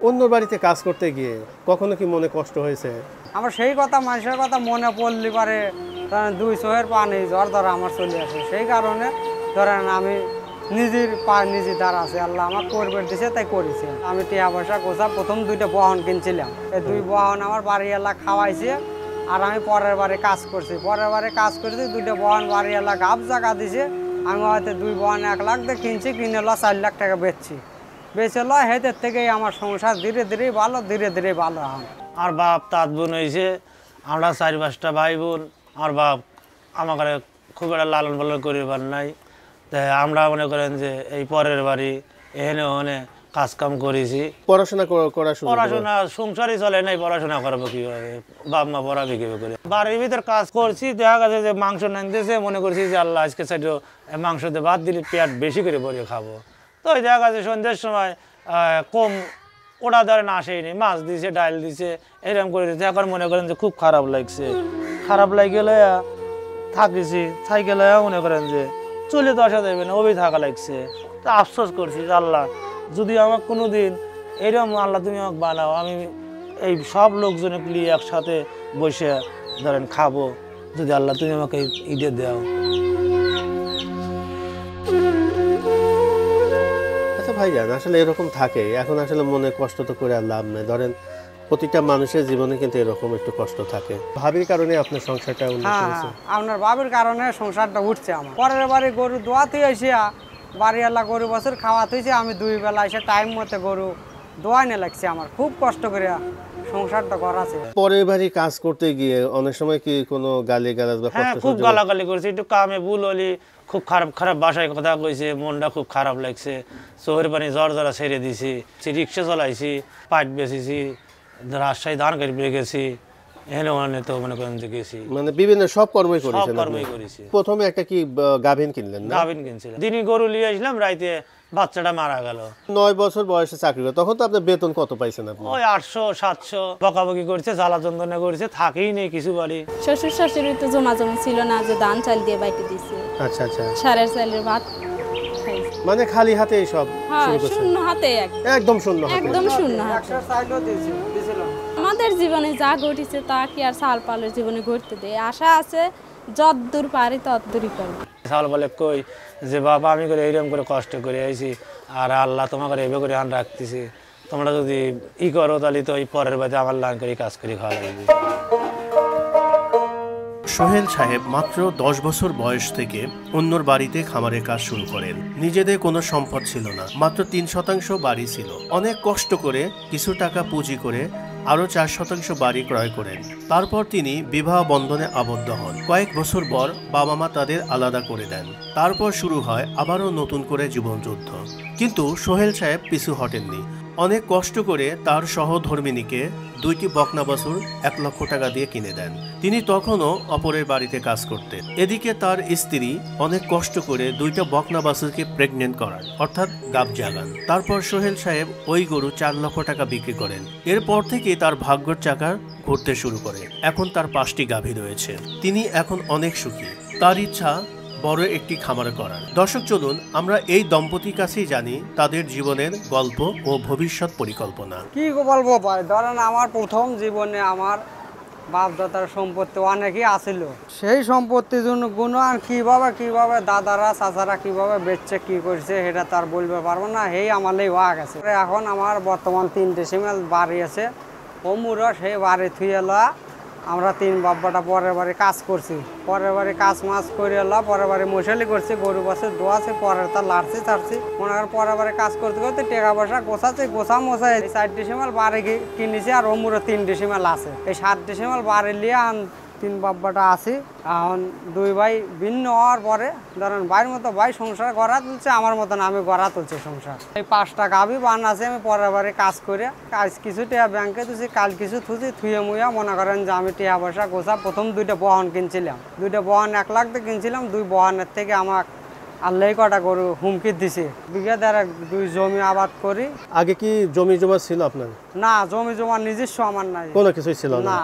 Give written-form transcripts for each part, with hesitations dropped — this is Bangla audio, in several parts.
অন্য বাড়িতে কাজ করতে গিয়ে কখনো কি মনে কষ্ট হয়েছে? আমার সেই কথা মানুষের কথা মনে পড়লে পারে দুই চোখের পানি জ্বর ধরা আমার চলে আসে। সেই কারণে ধরেন আমি নিজের পা নিজে দাঁড়া আছে, আল্লাহ আমার করবে দিছে তাই করেছে। আমি টিয়া পয়সা গোছা প্রথম 2টা বাহন কিনছিলাম, এই 2 বাহন আমার বাড়িওয়ালা খাওয়াইছে আর আমি পরের বারে কাজ করছি। পরের বারে কাজ করছি 2টা বাহন বাড়িওয়ালা গাব জায়গা দিছে। আমি হয়তো 2 বাহন 1 লাখ দিয়ে কিনছি, কিনে 4 লাখ টাকা বেচছি। বেচে হেতের থেকেই আমার সংসার ধীরে ধীরে ভালো হয়। আর বাপ তাঁত বোন হয়েছে, আমরা 4-5টা ভাই বোন। আমার বাপ আমাকে খুব একটা লালন পালন করিবার নাই, তাই আমরা মনে করেন যে এই পরের বাড়ি এখানে ওখানে কাজ কাম করেছি। পড়াশোনা সংসারই চলে নাই, পড়াশোনা করবো কিভাবে, বাপ মা পড়াবে কিভাবে করে। বাড়ির ভিতর কাজ করছি, দেখা গেছে যে মাংস নানতেছে, মনে করছি যে আল্লাহ আজকে সাইড মাংসতে ভাত দিলে পেট বেশি করে ভরে খাবো। তো ওই দেখা গেছে সন্ধ্যের সময় কম ওটা ধরেন আসেনি, মাছ দিছে ডাল দিছে এরকম করে দিচ্ছে। এখন মনে করেন যে খুব খারাপ লাগছে, খারাপ লাগলে থাকিছি সাইকেলে মনে করেন যে চলে তো আসা যাবে না, ওই থাকা লাগছে। তো আফসোস করছি যে আল্লাহ যদি আমাকে কোনো দিন এরকম আল্লাহ তুমি আমাকে বানাও, আমি এই সব লোকজনে নিয়ে একসাথে বসে ধরেন খাবো, যদি আল্লাহ তুমি আমাকে ঈদে দাও। আচ্ছা ভাইজান, আসলে এরকম থাকে, এখন আসলে মনে কষ্ট তো করে আর লাভ নেই। ধরেন প্রতিটা মানুষের জীবনে কিন্তু এরকম একটু কষ্ট থাকে। ভাবির কারণে আপনার সংসারটা উন্নতি হয়েছে? আপনার ভাবির কারণে সংসারটা উঠছে। আমার পরের বাড়ি গরু দোয়াতে আসিয়া বাড়িওয়ালা গরু বছর খাওয়াতে হয়েছে, আমি 2 বেলা এসে টাইম মতো গরু দোয়াইনে লাগছে। আমার খুব কষ্ট করে সংসারটা করাছে। পরের বাড়ি কাজ করতে গিয়ে অনেক সময় কি কোনো গালি গালাজ বা কষ্ট? খুব গালাগালি করছে, একটু কামে ভুল হলি খুব খারাপ খারাপ ভাষায় কথা কইছে, মনটা খুব খারাপ লাগছে। চোখের পানি জ্বর জ্বরা ছেড়ে দিছি, রিক্সা চালাইছি, পাইট বেচেছি, রাজশাহী ধান কেটে গেছি, এখানে ওখানে তো মনে করেন যে গেছি, মানে বিভিন্ন সব কর্মই করেছেন? কর্মই করেছি। প্রথমে একটা কি গাভিন কিনলেন না? গাভিন কিনছিলাম, দিনই গরু নিয়ে আসলাম, রাইতে বাচ্চাটা মারা গেল। 9 বছর বয়সে চাকরি করে, তখন তো আপনার বেতন কত পাইছেন আপনি? ওই 800-700 বকাবকি করছে, জ্বালা যন্ত্রণা করছে, থাকেই নেই কিছু বাড়ি। শ্বশুর শাশুড়ি তো জমা ছিল না, যে ধান চাল দিয়ে বাইটে দিছে। আচ্ছা আচ্ছা, সারের চালের ভাত খাইছে। মানে খালি হাতে সব শুরু করছেন? শূন্য হাতে, একদম শূন্য হাতে? একদম শূন্য হাতে। আমাদের জীবনে যা ঘটেছে তা কি আর সাল পালের জীবনে ঘটতে দেয়? আশা আছে যতদূর পারি ততদূরই করবো। সাল বলে কই যে বাবা আমি করে এইরকম করে কষ্ট করে আইছি, আর আল্লাহ তোমাকে এভাবে করে আন রাখতেছি, তোমরা যদি করো তাহলে তো এই পরের বাড়িতে আমার লাইন করে কাজ করে খাওয়া লাগবে। সোহেল সাহেব মাত্র 10 বছর বয়স থেকে অন্যর বাড়িতে খামারের কাজ শুরু করেন। নিজেদের কোনো সম্পদ ছিল না, মাত্র 3% বাড়ি ছিল। অনেক কষ্ট করে কিছু টাকা পুঁজি করে আরও 4% বাড়ি ক্রয় করেন। তারপর তিনি বিবাহ বন্ধনে আবদ্ধ হন। কয়েক বছর পর বাবা মা তাদের আলাদা করে দেন। তারপর শুরু হয় আবারও নতুন করে জীবনযুদ্ধ। কিন্তু সোহেল সাহেব পিছু হটেননি। অনেক কষ্ট করে তার সহধর্মিণীকে 2টি বকনা বাছুর 1 লক্ষ টাকা দিয়ে কিনে দেন। তিনি তখনও অপরের বাড়িতে কাজ করতেন। এদিকে তার স্ত্রী অনেক কষ্ট করে 2টা বকনা বাছুরকে প্রেগনেন্ট করান, অর্থাৎ গাব জাগান। তারপর সোহেল সাহেব ওই গরু 4 লক্ষ টাকা বিক্রি করেন। এরপর থেকে তার ভাগ্যের চাকা ঘুরতে শুরু করে। এখন তার 5টি গাভী রয়েছে। তিনি এখন অনেক সুখী। তার ইচ্ছা বড় একটি খামার করার। দর্শক, চলুন আমরা এই দম্পতির কাছেই জানি তাদের জীবনের গল্প ও ভবিষ্যৎ পরিকল্পনা। কি বলবো ভাই, ধরেন আমার প্রথম জীবনে আমার বাপদাদার সম্পত্তি অনেকই আছিল। সেই সম্পত্তির জন্য গুণান কিভাবে দাদারা চাচারা কিভাবে বেচছে কি করছে সেটা তার বলতে পারবো না। এই আমারই হওয়া গেছে। এখন আমার বর্তমান 3 ডেসিমেল বাড়ি আছে, অমুরা সেই বাড়ি থুয়ে লওয়া আমরা 3 বাব্বাটা পরের বাড়ি কাজ করছি। পরের বাড়ি কাজ মাছ করে এলো, পরের বাড়ি মশালি করছি, গরু বাসে দোয়াছে, পরের তার লাড়ছি ছাড়ছি। মনে করেন পরের বাড়ি কাজ করতে করতে টাকা পয়সা গোছাচ্ছে, গোছা মোছাই 4 ডেসিমেল বাড়ি কিনেছি। আর অমুরে 3 ডেসিমেল আছে। এই 7 ডেসিমেল বাড়ি নিয়ে 3 বাব্বাটা আছি। এখন 2 ভাই ভিন্ন হওয়ার পরে ধরেন ভাইয়ের মতো ভাই সংসার গড়া তুলছে, আমার মতন আমি গড়া তুলছি সংসার। এই 5টা গাভী বান আছে, আমি পরের বাড়ি কাজ করে কাজ কিছু টাকা ব্যাংকে তুলছি, কাল কিছু থুছি, থুয়ে মুয়া মনে করেন যে আমি টাকা পয়সা গোছা প্রথম 2টা বাহন কিনছিলাম। 2টা বাহন 1 লাখ দিয়ে কিনছিলাম। 2 বাহনের থেকে আমার আল্লাহ কটা গরু হুমকি দিছে। বিঘা 2 জমি আবাদ করি। আগে কি জমি জমা ছিল আপনার? না, জমি জমা নিজস্ব আমার নাই, কোনো কিছুই ছিল না?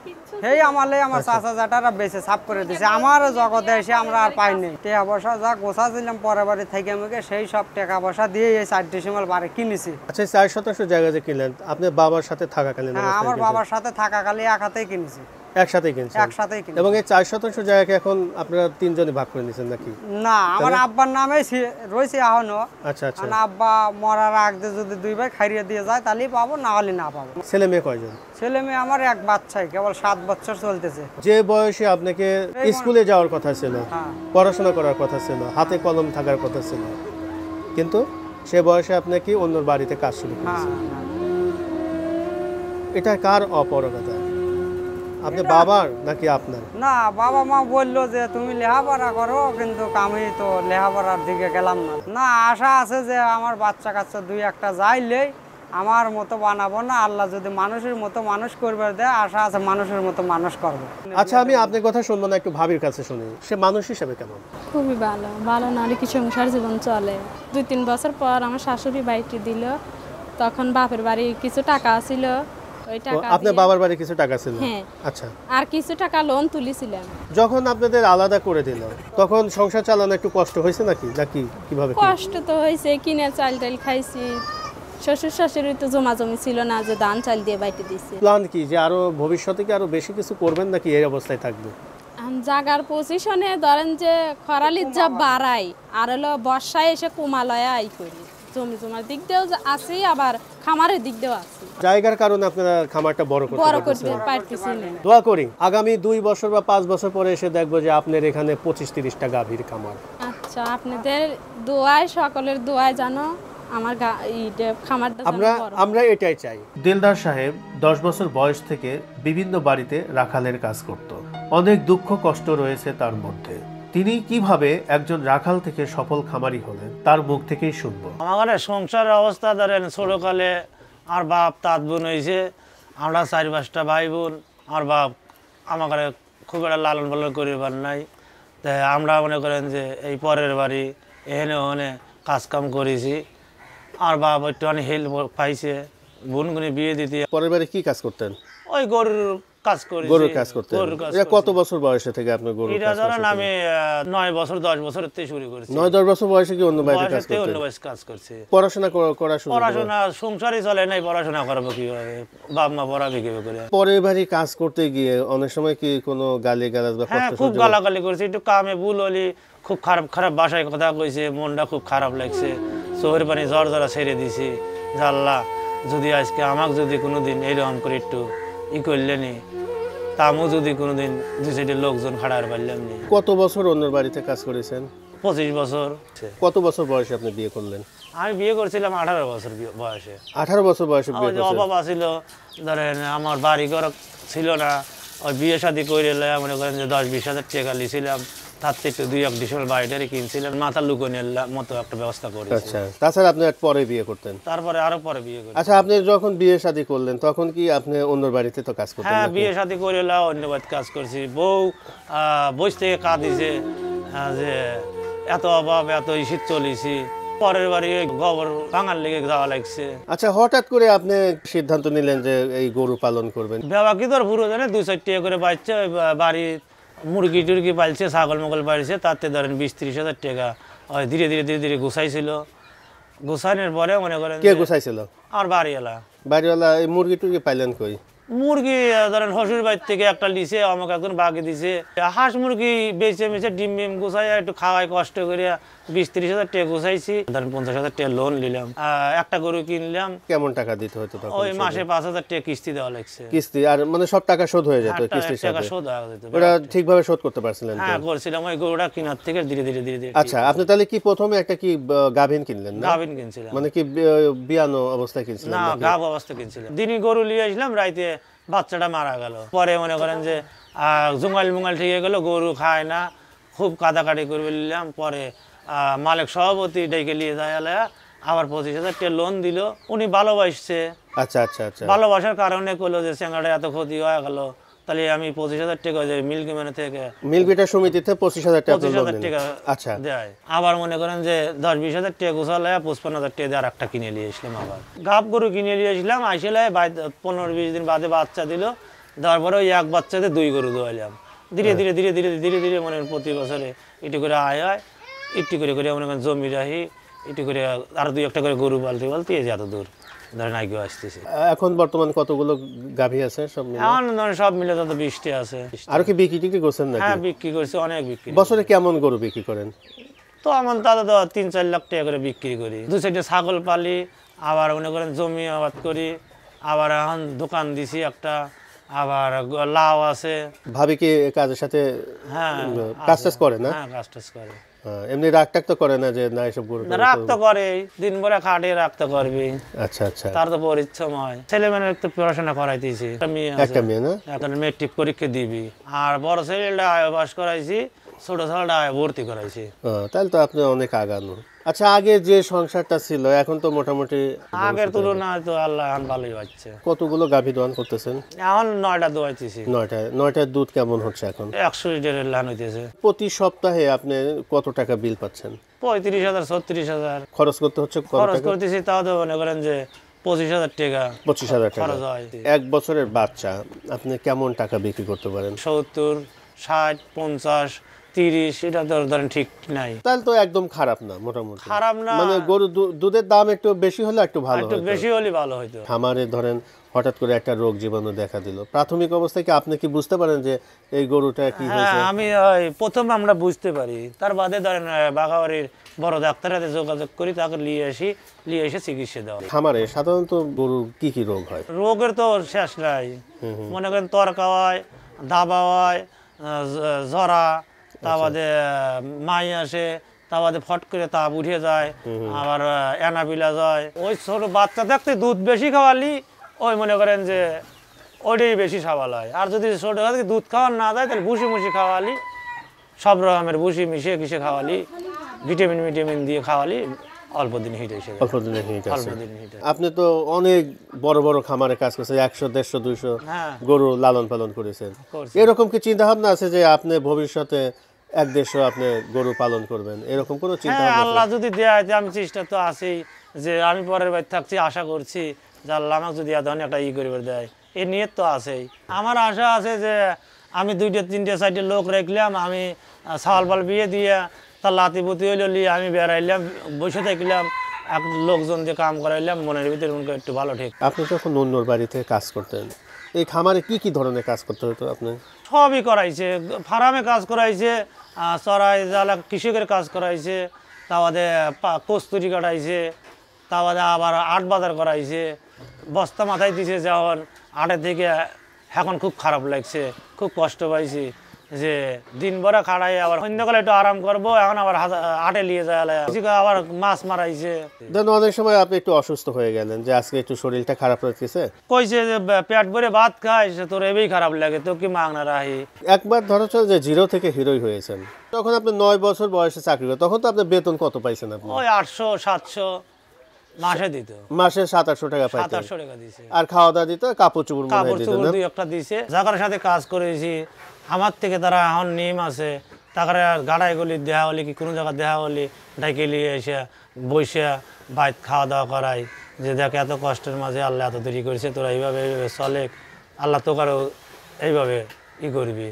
কিচ্ছু সেই আমালে আমার চাচা জাটারা বেঁচে সাফ করে দিয়েছে। আমার জগতে এসে আমরা আর পাইনি টাকা পয়সা যা গোছা ছিলাম পরের বাড়ি থেকে আমাকে সেই সব টাকা পয়সা দিয়ে এই 4 ডিসেম্বর বাড়ি কিনেছি। আচ্ছা 4 শতাংশ জায়গা যে কিনলেন আপনার বাবার সাথে থাকাকালীন হ্যাঁ, অবস্থায় আমার কিনছেন? বাবার সাথে থাকাকালে এক হাতেই কিনেছি, একসাথেই কিনছেন? একসাথেই কিনেছি। এবং এই 4 শতাংশ জায়গাকে এখন আপনারা তিনজনই ভাগ করে নিয়েছেন নাকি? না, আমার আব্বার নামে রয়েছে এখনো। আচ্ছা আচ্ছা। আর আব্বা মরার আগে যদি 2 ভাই খাইয়ে দিয়ে যায় তাহলেই পাবো, না হলে না পাবো। ছেলে মেয়ে কয়জন? ছেলে মেয়ে আমার এক বাচ্চাই, কেবল 7 বছর চলতেছে। যে বয়সে আপনাকে স্কুলে যাওয়ার কথা ছিল, হ্যাঁ। পড়াশোনা করার কথা ছিল, হাতে কলম থাকার কথা ছিল, কিন্তু সে বয়সে আপনি কি অন্যর বাড়িতে কাজ শুরু হ্যাঁ, করেছেন? হ্যাঁ। এটা কার অপরগতা? আপনি বাবার নাকি আপনার? না, বাবা মা বললো যে তুমি লেখাপড়া করো, কিন্তু আমি তো লেখাপড়ার দিকে গেলাম না। না, আশা আছে যে আমার বাচ্চা কাচ্চা 2-1টা যাইলেই আমার মতো বানাবো না, আল্লাহ যদি মানুষের মতো মানুষ করবে দেয়, আশা আছে মানুষের মতো মানুষ করবো। আচ্ছা, আমি আপনার কথা শুনবো না, একটু ভাবির কাছে শুনি। সে মানুষ হিসেবে কেমন? খুবই ভালো, ভালো নাহলে কি সংসার জীবন চলে। 2-3 বছর পর আমার শাশুড়ি বাড়িটি দিল, তখন বাপের বাড়ি কিছু টাকা ছিল, ওই টাকা আপনার দিয়ে- বাবার বাড়ি কিছু টাকা ছিল? হ্যাঁ। আচ্ছা। আর কিছু টাকা লোন তুলেছিলাম। যখন আপনাদের আলাদা করে দিল তখন সংসার চালানো একটু কষ্ট হয়েছে নাকি নাকি কিভাবে কি? কষ্ট তো হয়েছে, কিনে চাল টাল খাইছি। শ্বশুর শাশুড়ি তো জমা জমি ছিল না যে ধান চাল দিয়ে বাইটে দিছে। প্ল্যান কি যে আরো ভবিষ্যতে কি আরো বেশি কিছু করবেন নাকি এই অবস্থায় থাকবে? জাগার পজিশনে ধরেন যে খরালির যা বাড়াই, আর হলো বর্ষায় এসে কুমালয়া আই করি। জমি জমার দিক দিয়েও আছি, আবার খামারের দিক দিয়েও আছি। জায়গার কারণে আপনারা খামারটা বড় করতে বড় পারতেছেন। করতে পারতেছি না। দোয়া করি আগামী 2 বছর বা 5 বছর পরে এসে দেখবো যে আপনার এখানে 25-30টা গাভীর খামার। আচ্ছা, আপনাদের দোয়ায়, সকলের দোয়ায় জানো আমার খামারটা আমরা এটাই চাই। দিলদার সাহেব 10 বছর বয়স থেকে বিভিন্ন বাড়িতে রাখালের কাজ করত। অনেক দুঃখ কষ্ট রয়েছে তার মধ্যে। তিনি কিভাবে একজন রাখাল থেকে সফল খামারি হলেন তার মুখ থেকেই শুনবো। আমার সংসারের অবস্থা ধরেন ছোটকালে আর বাপ তাঁত বোন হয়েছে, আমরা 4-5টা ভাই বোন। আর বাপ আমাকে খুব একটা লালন পালন করিবার নাই, তাই আমরা মনে করেন যে এই পরের বাড়ি এখানে ওখানে কাজকাম করেছি। আর বাপ একটু অনেক হেল্প পাইছে, বোনগুনি বিয়ে দিতে। পরের বারে কি কাজ করতেন? ওই গরুর কাজ করি, গরুর কাজ করতেন। গরুর কাজ এটা কত বছর বয়সে থেকে আপনি গরুর এটা কাজ ধরেন করছেন? আমি 9 বছর 10 বছরের থেকে শুরু করেছি। 9-10 বছর বয়সে কি অন্য বাড়িতে কাজ বয়সের থেকে করতেন? অন্য বয়স কাজ করছি। পড়াশোনা করা শুরু করলেন? পড়াশোনা সংসারই চলে নাই, পড়াশোনা করবো কিভাবে? বাপ মা পড়াবে কিভাবে করে? পরের বাড়ি কাজ করতে গিয়ে অনেক সময় কি কোনো গালি গালাজ বা হ্যাঁ, কষ্ট খুব সহ্য? গালাগালি করছে, একটু কামে ভুল হলি খুব খারাপ খারাপ ভাষায় কথা কইছে, মনটা খুব খারাপ লাগছে। চোখের পানি জ্বর জ্বরা ছেড়ে দিছি যে আল্লাহ যদি আজকে আমাকে যদি কোনোদিন এইরকম করে একটু করলেনি, তামও যদি কোনোদিন 2-4 লোকজন খাড়ার পারলাম নি। কত বছর অন্যর বাড়িতে কাজ করেছেন? 25 বছর। কত বছর বয়সে আপনি বিয়ে করলেন? আমি বিয়ে করছিলাম 18 বছর বয়সে। 18 বছর বয়সে বিয়ে আমার যে করছেন? অভাব ছিল, ধরেন আমার বাড়ি ঘর ছিল না, ওই বিয়ে শাদি করে মনে করেন যে 10-20 হাজার টাকা লিছিলাম, তার থেকে একটু 2-1 ডিসেম্বর বাড়িটারে কিনছিলাম, মাথা লুকোনের মতো একটা ব্যবস্থা করেছি। আচ্ছা, তাছাড়া আপনি পরে বিয়ে করতেন? তারপরে আরো পরে বিয়ে করি। আচ্ছা, আপনি যখন বিয়ে শাদী করলেন তখন কি আপনি অন্যর বাড়িতে তো কাজ করতেন হ্যাঁ, নাকি? বিয়ে শাদি করে অন্য বাড়িতে কাজ করছি। বউ বই থেকে কাঁদিছে যে এত অভাব, এত শীত চলেছি, পরের বাড়ি গোবর ভাঙার লেগে যাওয়া লাগছে। আচ্ছা, হঠাৎ করে আপনি সিদ্ধান্ত নিলেন যে এই গরু পালন করবেন? বাবা কি তোর পুরো জানে 2-4 টাকা করে পাচ্ছে, বাড়ি মুরগি টুরগি পালছে, ছাগল মগল পালছে, তাতে ধরেন 20-30 হাজার টাকা ওই ধীরে ধীরে ধীরে ধীরে গুছাইছিল। গুছানোর পরে মনে করেন কে গুছাইছিল? আমার বাড়িওয়ালা। বাড়িওয়ালা এই মুরগি টুরগি পাইলেন কই? মুরগি ধরেন শ্বশুর বাড়ি থেকে একটা লিছে, আমাকে একজন বাকি দিছে। হাঁস মুরগি বেঁচে মেচে ডিম ডিম গুছাই একটু খাওয়াই কষ্ট করে 20-30 হাজার টাকা গুছাইছি। ধরেন 50 হাজার টাকা লোন নিলাম, একটা গরু কিনলাম। কেমন টাকা দিতে হতো তখন? ওই মাসে 5 হাজার টাকা কিস্তি দেওয়া লাগছে। কিস্তি? আর মানে সব টাকা শোধ হয়ে যেত কিস্তির টাকা সাথে? শোধ হয়ে যেত। ওটা ঠিকভাবে শোধ করতে পারছিলেন তো? হ্যাঁ, করছিলাম। ওই গরুটা কেনার থেকে ধীরে ধীরে ধীরে ধীরে। আচ্ছা, আপনি তাহলে কি প্রথমে একটা কি গাভীন কিনলেন না? গাভিন কিনছিলাম। মানে কি বিয়ানো অবস্থায় কিনছিলেন না, নাকি? গাভ অবস্থা কিনছিলাম। দিনই গরু নিয়ে আসলাম, রাইতে বাচ্চাটা মারা গেল। পরে মনে করেন যে জুঙ্গাল মুঙ্গাল ঠিক হয়ে গেল, গরু খায় না, খুব কাটাকাটি করে নিলাম। পরে মালিক সভাপতি ডেকে নিয়ে যায়, আবার 25 হাজার টাকা লোন দিল। উনি ভালোবাসছে। আচ্ছা আচ্ছা আচ্ছা। ভালোবাসার কারণে করলো যে চেঙ্গাটা এত ক্ষতি হয়ে গেল, তাহলে আমি 25 হাজার টাকা যে মিল্কি মানে থেকে মিলবিটা সমিতিতে 25 হাজার টাকা 25 হাজার টাকা আচ্ছা দেয়। আবার মনে করেন যে 10-20 হাজার টাকা গোছালে 55 হাজার টাকা দিয়ে আর একটা কিনে নিয়ে আসলাম। আবার গাব গরু কিনে নিয়ে আসলাম, আইসলে 15-20 দিন বাদে বাচ্চা দিল। দেওয়ার পরে ওই এক বাচ্চাতে 2 গরু দোয়াইলাম। ধীরে ধীরে ধীরে ধীরে ধীরে ধীরে মনে হয় প্রতি বছরে একটু করে আয় হয়, একটু করে করে মনে করেন জমি রাখি, একটু করে আরো 2-1টা করে গরু পালতে পালতে এই যে এত দূর ধরেন আগে আসতেছে। এখন বর্তমান কতগুলো গাভী আছে সব মিলে? এখন ধরেন সব মিলে তত 20টা আছে। আর কি বিক্রি টিক্রি করছেন নাকি? হ্যাঁ বিক্রি করছি, অনেক বিক্রি। বছরে কেমন গরু বিক্রি করেন? তো আমার দাদা তো 3-4 লাখ টাকা করে বিক্রি করি। 2 সাইডে ছাগল পালি, আবার মনে করেন জমি আবাদ করি, আবার এখন দোকান দিছি একটা, আবার লাউ আছে। ভাবি কি কাজের সাথে হ্যাঁ কাজ টাজ করে না? হ্যাঁ কাজ টাজ করে। এমনি রাগ টাগ তো করে না যে না এসব গরু? রাগ তো করে, দিন ভরে খাটে রাগ তো করবি। আচ্ছা আচ্ছা। তার তো পরিশ্রম হয়। ছেলে মেয়ের একটু পড়াশোনা করাইতেছি, একটা মেয়ে না? এখন মেট্রিক পরীক্ষা দিবি। আর বড় ছেলেটা আয় পাস করাইছি, ছোট ছেলেটা আয় ভর্তি করাইছি। তাহলে তো আপনি অনেক আগানো। আচ্ছা, আগে যে সংসারটা ছিল এখন তো মোটামুটি আগের তুলনায় তো আল্লাহ এখন ভালোই হচ্ছে। কতগুলো গাভী দোয়ান করতেছেন? এখন 9টা দোয়াইতেছি। 9টার দুধ কেমন হচ্ছে এখন? 100 লিটারের লান হইতেছে। প্রতি সপ্তাহে আপনি কত টাকা বিল পাচ্ছেন? 35,000 36,000 খরচ করতে হচ্ছে। কত খরচ টাকা? করতেছি, তাও তো মনে করেন যে 25,000 টাকা 25,000 টাকা খরচ হয়। এক বছরের বাচ্চা আপনি কেমন টাকা বিক্রি করতে পারেন? 70, 60, 50, 30 এটা তো ধরেন ঠিক নাই। তাহলে তো একদম খারাপ না, মোটামুটি খারাপ না, মানে গরু দুধের দাম একটু বেশি হলে একটু ভালো একটু হতো। বেশি হলে ভালো হইতো। খামারে ধরেন হঠাৎ করে একটা রোগ জীবাণু দেখা দিল, প্রাথমিক অবস্থায় কি আপনি কি বুঝতে পারেন যে এই গরুটা কি হয়েছে? হ্যাঁ আমি প্রথম আমরা বুঝতে পারি, তার বাদে ধরেন বাগাবাড়ির বড় ডাক্তারের সাথে যোগাযোগ করি, তাকে নিয়ে এসে চিকিৎসা দেওয়া। খামারে সাধারণত গরুর কি কি রোগ হয়? রোগের তো শেষ নাই। মনে করেন তরকা হয়, দাবা হয়, জরা, তা বাদে মাই আসে, তা বাদে ফট করে তাপ উঠে যায়, আবার অ্যানাবিলা যায়। ওই ছোট বাচ্চা থাকতে দুধ বেশি খাওয়ালি ওই মনে করেন যে ওইটাই বেশি সাবাল হয়। আর যদি ছোট থেকে দুধ খাওয়ার না যায় তাহলে ভুসি মুসি খাওয়ালি, সব রকমের ভুসি মিশিয়ে কিসে খাওয়ালি, ভিটামিন দিয়ে খাওয়ালি, অল্প দিন হিট এসে যায়। অল্প দিনে হিট অল্প আছে। দিন হিট। আপনি তো অনেক বড় বড় খামারে কাজ করছেন, 100, 150, 200 হ্যাঁ গরু লালন পালন করেছেন। করছি। এরকম কি চিন্তা ভাবনা আছে যে আপনি ভবিষ্যতে 100-150 আপনি গরু পালন করবেন, এরকম কোনো চিন্তা হ্যাঁ ভাবনা আল্লাহ আছে? যদি দেয়, আমি চেষ্টা তো আছেই যে আমি পরের বার থাকছি, আশা করছি যে আল্লাহ আমাকে যদি এত একটা করে দেয়, এই নিয়ত তো আছেই। আমার আশা আছে যে আমি 2টা 3টে 4টে লোক রাখলাম, আমি ছাওয়াল পাল বিয়ে দিয়ে তার লাতি বুতি হইলো নিয়ে আমি বেড়াইলাম, বসে থাকলাম, এক লোকজন দিয়ে কাম করাইলাম, মনের ভিতরে একটু ভালো ঠিক। আপনি যখন অন্যর বাড়িতে কাজ করতেন, এই খামারে কি কি ধরনের কাজ করতে হতো আপনি? সবই করাইছে, ফার্মে কাজ করাইছে, চড়াই জ্বালা কৃষকের কাজ করাইছে, তা বাদে কস্তুরি কাটাইছে, তা বাদে আবার আট বাজার করাইছে, বস্তা মাথায় দিছে। যখন আটের থেকে এখন খুব খারাপ লাগছে, খুব কষ্ট পাইছি যে দিন ভরা খাড়াই আবার সন্ধ্যাকালে একটু আরাম করবো, এখন আবার আটে নিয়ে যায়, আবার মাছ মারাইছে। দেন অনেক সময় আপনি একটু অসুস্থ হয়ে গেলেন যে আজকে একটু শরীরটা খারাপ লাগতেছে, কইছে যে পেট ভরে ভাত খাইস তোর এবেই খারাপ লাগে, তো কি মাগনা রাহি। একবার ধরো চল যে 0 থেকে হিরোই হয়েছেন, তখন আপনি 9 বছর বয়সে চাকরি করেন, তখন তো আপনার বেতন কত পাইছেন আপনি? ওই 800-700 মাসে দিত, মাসে 700-800 টাকা পাইতেন। 700 টাকা দিছে। আর খাওয়া দাওয়া দিত, কাপড় চোপড় মনে হয় কাপড় দিত চোপড় না? 2-1টা দিছে। যাকার সাথে কাজ করেছি আমার থেকে তারা এখন নিম আছে, তাকারে গাড়াই গলি দেহা হলে কি কোনো জায়গায় দেহা হলে ডাইকে নিয়ে এসে বসে বাইত খাওয়া দাওয়া করাই, যে দেখ এত কষ্টের মাঝে আল্লাহ এত তৈরি করেছে, তোরা এইভাবে চলে, আল্লাহ তোকারও এইভাবে করবি।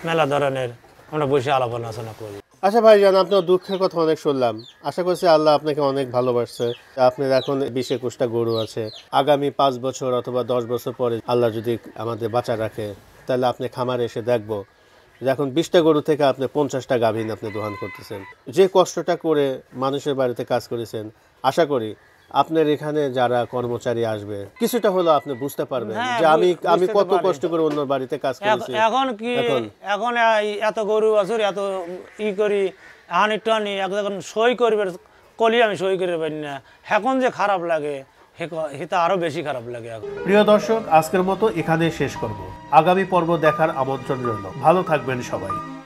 মেলা ধরনের আমরা বসে আলাপ আলোচনা করি। আচ্ছা ভাইজান, আপনার দুঃখের কথা অনেক শুনলাম, আশা করছি আল্লাহ আপনাকে অনেক ভালোবাসছে। আপনার এখন 20-21টা গরু আছে, আগামী 5 বছর অথবা 10 বছর পরে আল্লাহ যদি আমাদের বাঁচা রাখে, তাহলে আপনি খামারে এসে দেখবো যে এখন 20টা গরু থেকে আপনি 50টা গাভীন আপনি দোহান করতেছেন। যে কষ্টটা করে মানুষের বাড়িতে কাজ করেছেন, আশা করি আপনার এখানে যারা কর্মচারী আসবে কিছুটা হলো আপনি বুঝতে পারবেন হ্যাঁ, যে আমি বুঝতে কত পারি। কষ্ট করে অন্য বাড়িতে কাজ করেছি। এখন কি এখন এত গরু আছে, এত করি, এখন একটু আনি এখন সই করবে কলি, আমি সই করে পারি না, এখন যে খারাপ লাগে সেটা আরো বেশি খারাপ লাগে এখন। প্রিয় দর্শক, আজকের মতো এখানে শেষ করব। আগামী পর্ব দেখার আমন্ত্রণ রইল। ভালো থাকবেন সবাই।